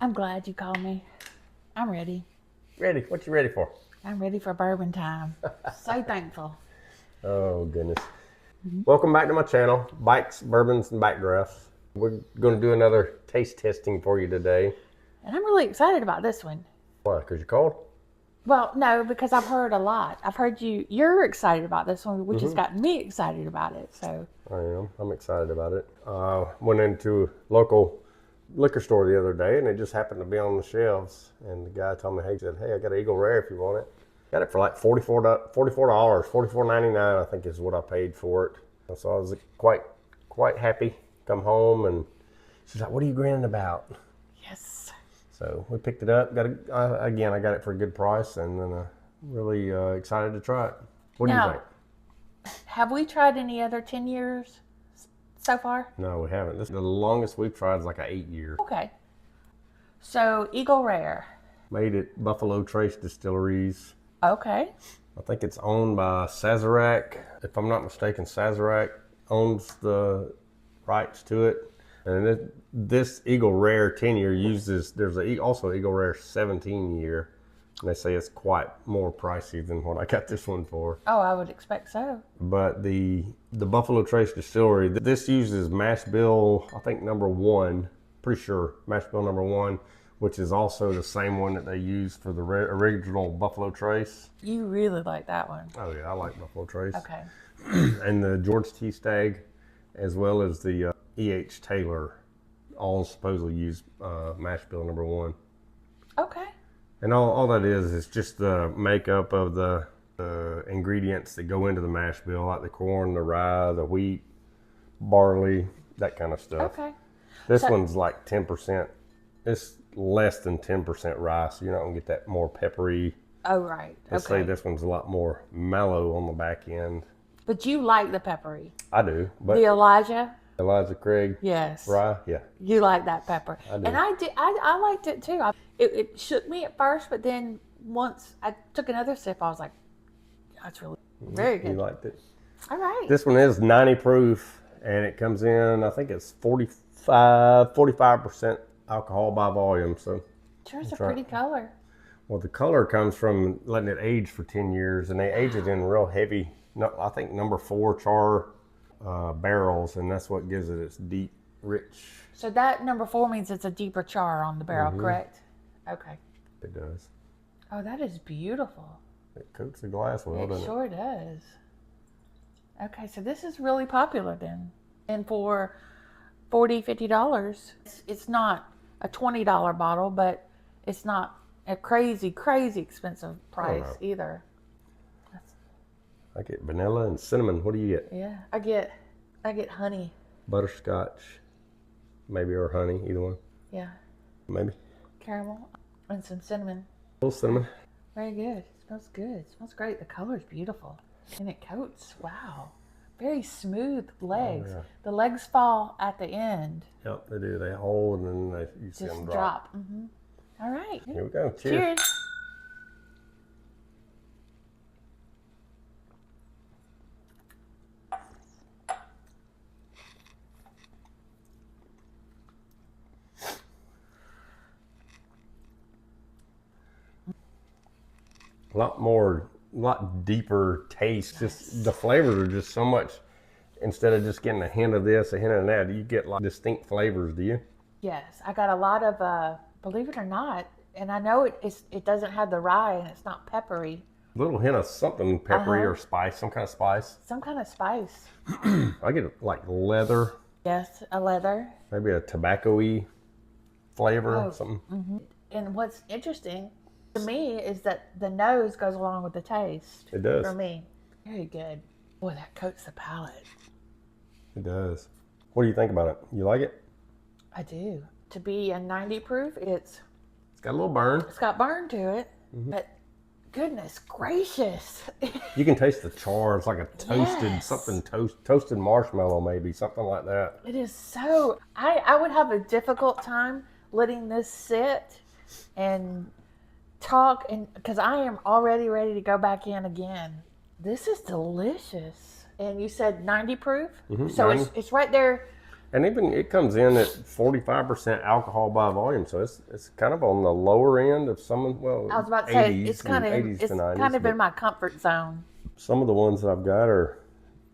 I'm glad you called me. I'm ready. Ready? What you ready for? I'm ready for bourbon time. So thankful. Oh, goodness. Welcome back to my channel, Bikes, Bourbons, and Backdrafts. We're going to do another taste testing for you today. And I'm really excited about this one. Why? Because you're cold? Well, no, because I've heard a lot. I've heard you're excited about this one, which has gotten me excited about it. So I am. I'm excited about it. Went into a local liquor store the other day, and it just happened to be on the shelves. And the guy told me, hey, I got an Eagle Rare if you want it. Got it for like $44.99, I think is what I paid for it. And so I was quite happy. Come home, and she's like, what are you grinning about? yes. So we picked it up. Again, I got it for a good price, and then really excited to try it. What do you think? Have we tried any other 10 years so far? No, we haven't. The longest we've tried is like an 8 year. Okay. So Eagle Rare. Made at Buffalo Trace Distilleries. Okay. I think it's owned by Sazerac. If I'm not mistaken, Sazerac owns the rights to it. And this Eagle Rare 10 year uses, there's also Eagle Rare 17 year. And they say it's quite more pricey than what I got this one for. Oh, I would expect so. But the Buffalo Trace Distillery, this uses mash bill, I think #1, pretty sure, mash bill #1, which is also the same one that they use for the original Buffalo Trace. You really like that one. Oh yeah, I like Buffalo Trace. Okay. And the George T. Stagg, as well as the E.H. Taylor, all supposedly use mash bill #1. Okay. And all that is just the makeup of the ingredients that go into the mash bill, like the corn, the rye, the wheat, barley, that kind of stuff. Okay. This one's like 10%. It's less than 10% rye, so you're not going to get that more peppery. Oh, right. Let's say this one's a lot more mellow on the back end. But you like the peppery. I do. But The Elijah? Elijah Craig Yes. rye, yeah. You like that pepper. I do. And I liked it too. It shook me at first, but then once I took another sip, I was like, that's really very good. You liked it. All right. This one is 90 proof, and it comes in, I think it's 45% alcohol by volume. So Sure, it's a pretty color. Well, the color comes from letting it age for 10 years, and they age it in real heavy, I think #4 char barrels, and that's what gives it its deep, rich. So that #4 means it's a deeper char on the barrel, correct? Okay. It does. Oh, that is beautiful. It coats the glass well, doesn't It sure does. Okay, so this is really popular then. And for $40, $50, it's not a $20 bottle, but it's not a crazy expensive price either. I get vanilla and cinnamon. What do you get? Yeah, I get honey. Butterscotch, maybe, or honey, either one. Yeah, Maybe. caramel and some cinnamon. A little cinnamon. Very good. It smells good. It smells great. The color's beautiful. And it coats. Wow. Very smooth legs. Oh, yeah. The legs fall at the end. Yep, they do. They hold, and then you see Just them drop. All right. Here we go. Cheers. Cheers. A lot deeper taste. Just the flavors are just so much. Instead of just getting a hint of this, a hint of that, you get like distinct flavors. Do you? Yes, I got a lot of, believe it or not, and I know it doesn't have the rye and it's not peppery. A little hint of something peppery or spice, some kind of spice. Some kind of spice. I get like leather. Yes, a leather. Maybe a tobacco-y flavor or something. And what's interesting to me is that the nose goes along with the taste. It does. For me. Very good. Boy, that coats the palate. It does. What do you think about it? You like it? I do. To be a 90 proof, it's Got a little burn. It's got burn to it, but goodness gracious. You can taste the char. It's like a toasted, Yes. toasted marshmallow maybe, something like that. It is so, I would have a difficult time letting this sit and talk, and because I am already ready to go back in again. This is delicious. And you said 90 proof? So 90. it's right there And even it comes in at 45% alcohol by volume, so it's kind of on the lower end of some of, well, I was about to say 80s and 80s to 90s. in my comfort zone. Some of the ones that I've got are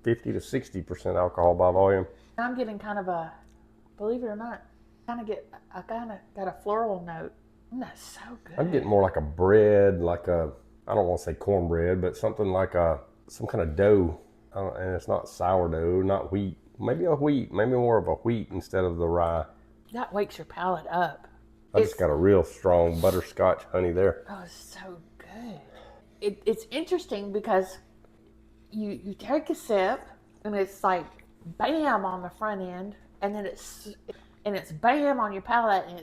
50 to 60% alcohol by volume. I'm getting kind of a, believe it or not, I kind of got a floral note. That's so good. I'm getting more like a bread, like a, I don't want to say cornbread, but something like some kind of dough. And it's not sourdough, not wheat. Maybe more of a wheat instead of the rye. That wakes your palate up. I just got a real strong butterscotch honey there. Oh, it's so good. It's interesting because you take a sip and it's like bam on the front end, and then it's bam on your palate, and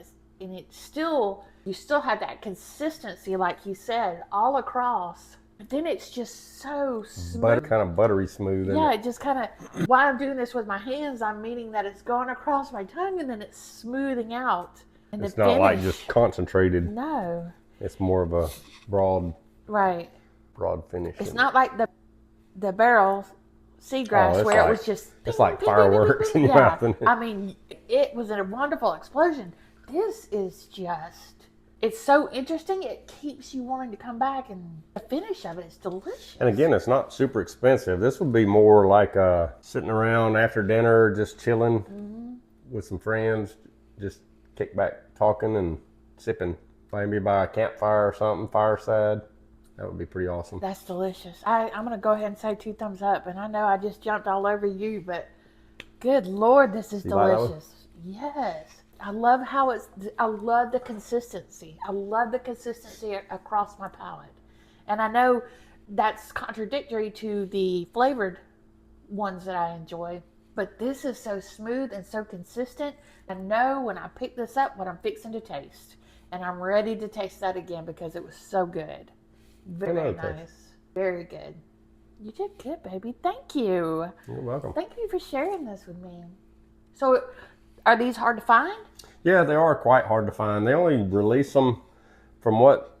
it's still, you still have that consistency like you said all across. But then it's just so smooth. Kind of buttery smooth. Yeah, it just kind of, while I'm doing this with my hands, I'm meaning that it's going across my tongue and then it's smoothing out. And it's not like just concentrated. No. It's more of a broad finish. It's not like the barrel seagrass where it was just... It's like fireworks in your mouth. I mean, it was a wonderful explosion. This is just... It's so interesting. It keeps you wanting to come back, and the finish of it is delicious. And again, it's not super expensive. This would be more like sitting around after dinner, just chilling with some friends, just kick back talking and sipping. Maybe by a campfire or something, fireside. That would be pretty awesome. That's delicious. I'm going to go ahead and say 2 thumbs up. And I know I just jumped all over you, but good Lord, this is delicious. Yes. I love I love the consistency. I love the consistency across my palate. And I know that's contradictory to the flavored ones that I enjoy, but this is so smooth and so consistent. I know when I pick this up what I'm fixing to taste. And I'm ready to taste that again because it was so good. Very nice. Very good. You did good, baby. Thank you. You're welcome. Thank you for sharing this with me. So, are these hard to find? Yeah, they are quite hard to find. They only release them, from what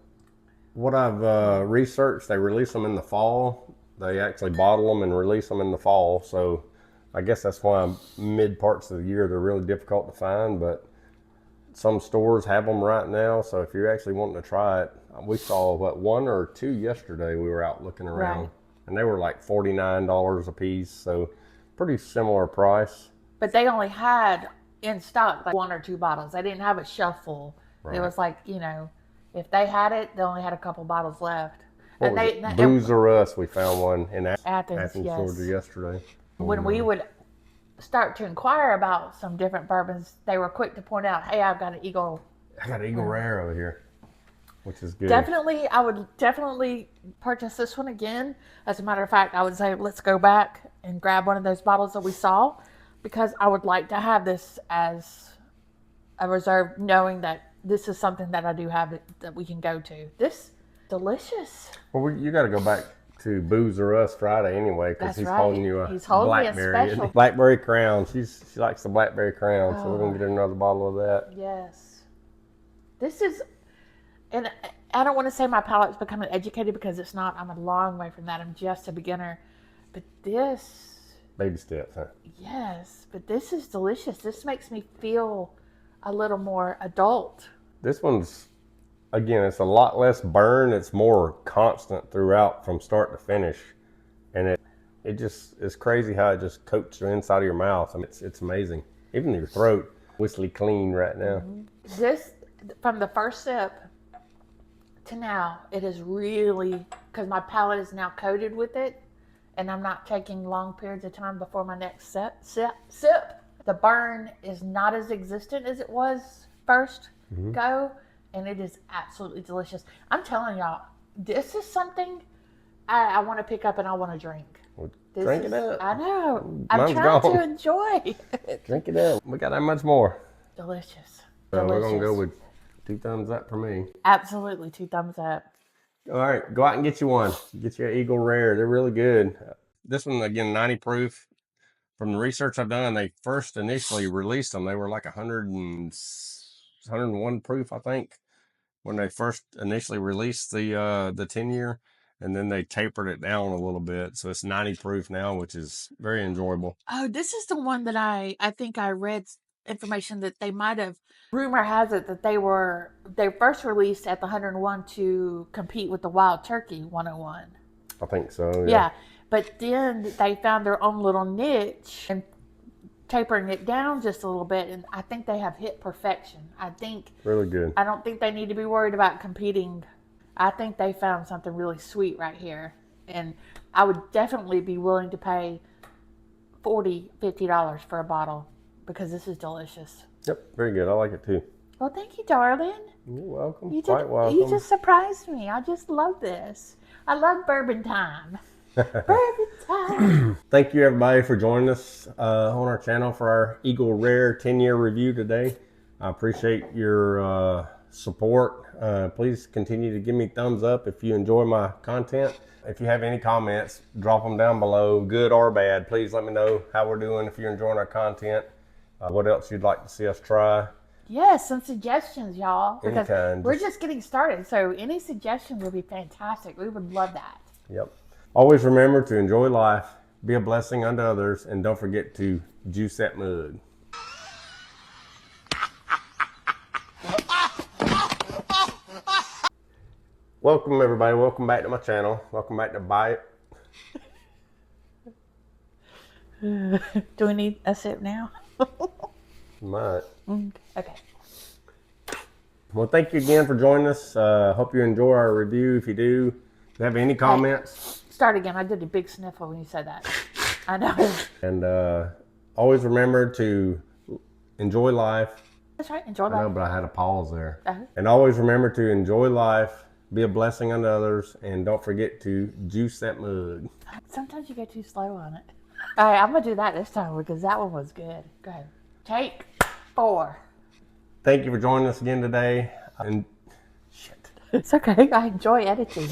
I've researched, they release them in the fall. They actually bottle them and release them in the fall. So I guess that's why mid parts of the year they're really difficult to find. But some stores have them right now. So if you're actually wanting to try it, we saw 1 or 2 yesterday. We were out looking around, right, and they were like $49 a piece. So pretty similar price. But they only had in stock like 1 or 2 bottles. They didn't have a shelf full. Right. It was like, if they had it, they only had a couple bottles left. Booze or Us, we found one in Athens, yes, Georgia yesterday. When we would start to inquire about some different bourbons, they were quick to point out, hey, I've got an Eagle. I got Eagle Rare over here, which is good. Definitely, I would definitely purchase this one again. As a matter of fact, I would say let's go back and grab one of those bottles that we saw, because I would like to have this as a reserve, knowing that this is something that I do have that we can go to. This delicious. Well, you got to go back to Booze or Us Friday anyway, because he's holding you a blackberry. Blackberry Crown. She likes the blackberry crown, so we're gonna get another bottle of that. Yes. This is, and I don't want to say my palate's becoming educated, because it's not. I'm a long way from that. I'm just a beginner. But this. Baby steps, huh? Yes, but this is delicious. This makes me feel a little more adult. This one's, again, it's a lot less burn. It's more constant throughout from start to finish. And it just is crazy how it just coats the inside of your mouth. I mean, it's amazing. Even your throat, whistly clean right now. Mm-hmm. This, from the first sip to now, it is really, because my palate is now coated with it, and I'm not taking long periods of time before my next sip. The burn is not as existent as it was first go, and it is absolutely delicious. I'm telling y'all, this is something I want to pick up and I want to drink. Well, drink it up. I know. Mine's I'm trying gone. to enjoy. Drink it up. We got that much more. Delicious. So we're going to go with 2 thumbs up for me. Absolutely, 2 thumbs up. All right, go out and get you one. Get you an Eagle Rare. They're really good. This one, again, 90 proof. From the research I've done, they first initially released them. They were like 101 proof, I think, when they first initially released the 10-year. and then they tapered it down a little bit. So it's 90 proof now, which is very enjoyable. Oh, this is the one that I think I read information that they might have. Rumor has it that they first released at the 101 to compete with the Wild Turkey 101. I think so. Yeah, but then they found their own little niche and tapering it down just a little bit, and I think they have hit perfection. I think Really good. I don't think they need to be worried about competing. I think they found something really sweet right here, and I would definitely be willing to pay $40-$50 for a bottle because this is delicious. Yep, very good. I like it too. Well, thank you, darling. You're welcome. You Quite welcome. You just surprised me. I just love this. I love bourbon time. Bourbon time. Thank you everybody for joining us on our channel for our Eagle Rare 10-year review today. I appreciate your support. Please continue to give me thumbs up if you enjoy my content. If you have any comments, drop them down below, good or bad. Please let me know how we're doing, if you're enjoying our content, what else you'd like to see us try. Yes, some suggestions, y'all. Because Anytime. we're just getting started, so any suggestions would be fantastic. We would love that. Yep. Always remember to enjoy life, be a blessing unto others, and don't forget to juice that mug. Welcome everybody, welcome back to my channel. Welcome back to Buy It. Do we need a sip now? Might. Okay. Well, thank you again for joining us. Hope you enjoy our review. If you do, if you have any comments. Start again. I did a big sniffle when you said that. I know. And always remember to enjoy life. That's right. Enjoy I know, life. but I had a pause there. Uh-huh. And always remember to enjoy life, be a blessing unto others, and don't forget to juice that mug. Sometimes you go too slow on it. All right, I'm going to do that this time because that one was good. Go ahead. Take 4. Thank you for joining us again today. And It's okay. I enjoy editing.